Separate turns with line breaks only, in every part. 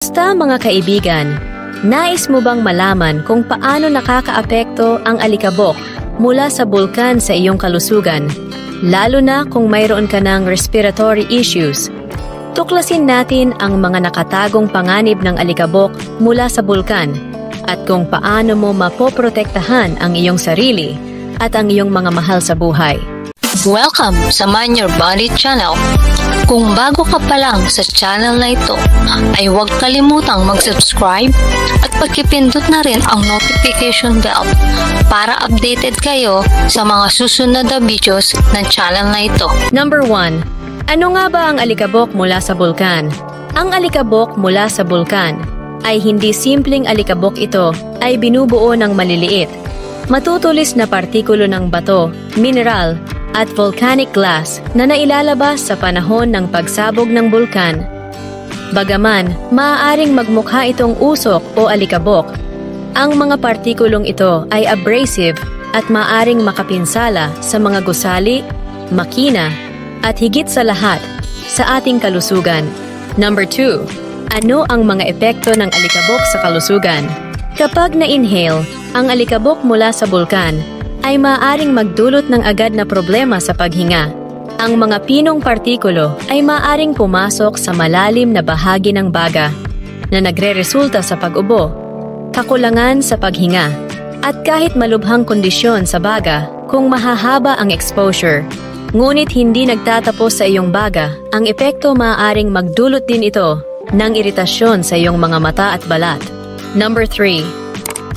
Kamusta mga kaibigan? Nais mo bang malaman kung paano nakakaapekto ang alikabok mula sa bulkan sa iyong kalusugan, lalo na kung mayroon ka ng respiratory issues? Tuklasin natin ang mga nakatagong panganib ng alikabok mula sa bulkan at kung paano mo mapoprotektahan ang iyong sarili at ang iyong mga mahal sa buhay.
Welcome sa Mind Your Body channel. Kung bago ka pa lang sa channel na ito, ay huwag kalimutang mag-subscribe at pagkipindot na rin ang notification bell para updated kayo sa mga susunod na videos ng channel na ito.
Number 1. Ano nga ba ang alikabok mula sa bulkan? Ang alikabok mula sa bulkan ay hindi simpleng alikabok, ito ay binubuo ng maliliit, matutulis na partikulo ng bato, mineral, at volcanic glass na nailalabas sa panahon ng pagsabog ng bulkan. Bagaman, maaaring magmukha itong usok o alikabok, ang mga partikulong ito ay abrasive at maaaring makapinsala sa mga gusali, makina, at higit sa lahat, sa ating kalusugan. Number 2. Ano ang mga epekto ng alikabok sa kalusugan? Kapag na-inhale ang alikabok mula sa bulkan, ay maaaring magdulot ng agad na problema sa paghinga. Ang mga pinong partikulo ay maaaring pumasok sa malalim na bahagi ng baga na nagre-resulta sa pag-ubo, kakulangan sa paghinga, at kahit malubhang kondisyon sa baga kung mahahaba ang exposure. Ngunit hindi nagtatapos sa iyong baga, ang epekto maaaring magdulot din ito ng iritasyon sa iyong mga mata at balat. Number 3.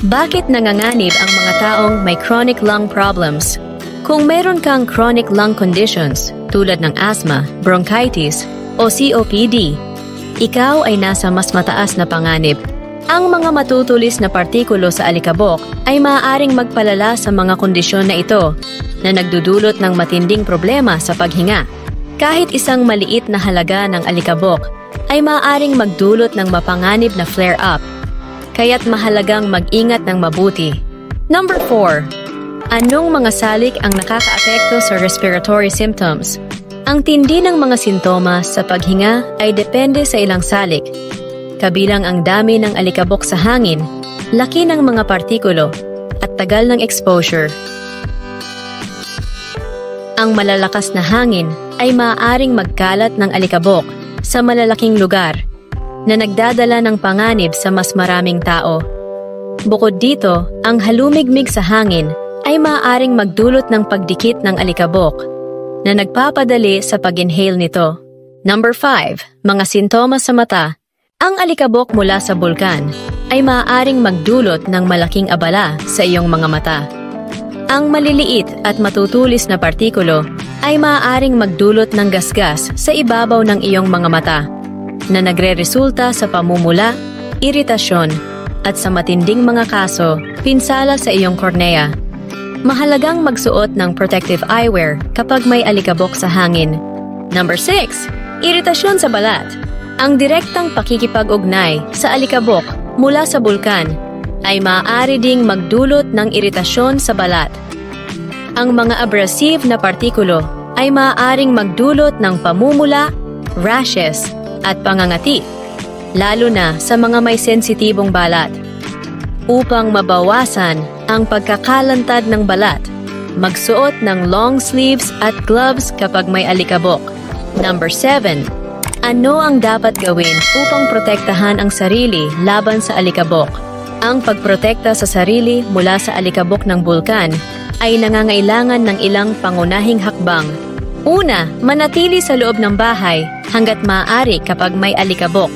Bakit nanganganib ang mga taong may chronic lung problems? Kung mayroon kang chronic lung conditions tulad ng asthma, bronchitis, o COPD, ikaw ay nasa mas mataas na panganib. Ang mga matutulis na partikulo sa alikabok ay maaaring magpalala sa mga kondisyon na ito na nagdudulot ng matinding problema sa paghinga. Kahit isang maliit na halaga ng alikabok ay maaaring magdulot ng mapanganib na flare-up, kaya't mahalagang mag-ingat ng mabuti. Number 4. Anong mga salik ang nakakaapekto sa respiratory symptoms? Ang tindi ng mga sintomas sa paghinga ay depende sa ilang salik, kabilang ang dami ng alikabok sa hangin, laki ng mga partikulo, at tagal ng exposure. Ang malalakas na hangin ay maaaring magkalat ng alikabok sa malalaking lugar, na nagdadala ng panganib sa mas maraming tao. Bukod dito, ang halumigmig sa hangin ay maaaring magdulot ng pagdikit ng alikabok na nagpapadali sa pag-inhale nito. Number 5. Mga sintomas sa mata. Ang alikabok mula sa bulkan ay maaaring magdulot ng malaking abala sa iyong mga mata. Ang maliliit at matutulis na partikulo ay maaaring magdulot ng gasgas sa ibabaw ng iyong mga mata, na nagre-resulta sa pamumula, iritasyon, at sa matinding mga kaso, pinsala sa iyong kornea. Mahalagang magsuot ng protective eyewear kapag may alikabok sa hangin. Number 6. Iritasyon sa balat. Ang direktang pakikipag-ugnay sa alikabok mula sa bulkan ay maaari ding magdulot ng iritasyon sa balat. Ang mga abrasive na partikulo ay maaaring magdulot ng pamumula, rashes, at pangangati, lalo na sa mga may sensitibong balat. Upang mabawasan ang pagkakalantad ng balat, magsuot ng long sleeves at gloves kapag may alikabok. Number 7. Ano ang dapat gawin upang protektahan ang sarili laban sa alikabok? Ang pagprotekta sa sarili mula sa alikabok ng bulkan ay nangangailangan ng ilang pangunahing hakbang. Una, manatili sa loob ng bahay hanggat maaari kapag may alikabok.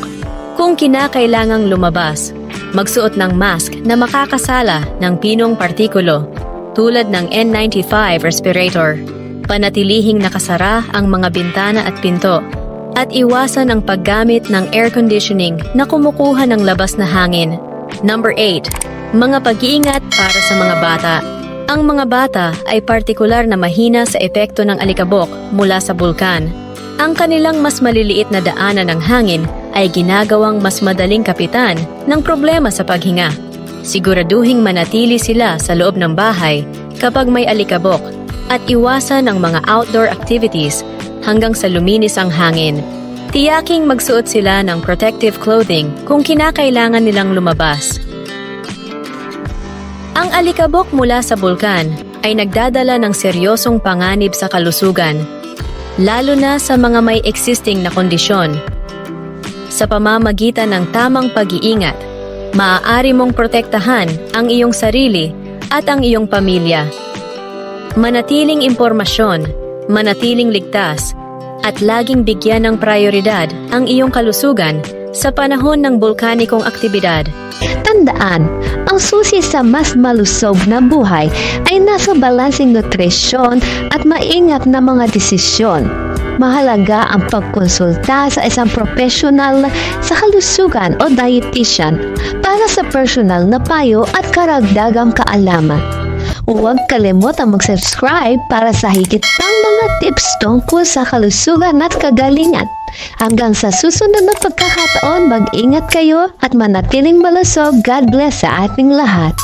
Kung kinakailangang lumabas, magsuot ng mask na makakasala ng pinong partikulo tulad ng N95 respirator. Panatilihing nakasara ang mga bintana at pinto at iwasan ang paggamit ng air conditioning na kumukuha ng labas na hangin. Number 8. Mga pag-iingat para sa mga bata. Ang mga bata ay partikular na mahina sa epekto ng alikabok mula sa bulkan. Ang kanilang mas maliliit na daanan ng hangin ay ginagawang mas madaling kapitan ng problema sa paghinga. Siguraduhing manatili sila sa loob ng bahay kapag may alikabok at iwasan ang mga outdoor activities hanggang sa luminis ang hangin. Tiyaking magsuot sila ng protective clothing kung kinakailangan nilang lumabas. Ang alikabok mula sa bulkan ay nagdadala ng seryosong panganib sa kalusugan, lalo na sa mga may existing na kondisyon. Sa pamamagitan ng tamang pag-iingat, maaari mong protektahan ang iyong sarili at ang iyong pamilya. Manatiling impormasyon, manatiling ligtas, at laging bigyan ng prioridad ang iyong kalusugan sa panahon ng bulkanikong aktibidad.
Tandaan, ang susi sa mas malusog na buhay ay nasa balanseng nutrisyon at maingat na mga desisyon. Mahalaga ang pagkonsulta sa isang profesional sa kalusugan o dietitian para sa personal na payo at karagdagang kaalaman. Huwag kalimutang mag-subscribe para sa higit pang mga tips tungkol sa kalusugan at kagalingan. Hanggang sa susunod na pagkakataon, mag-ingat kayo at manatiling malusog. God bless sa ating lahat.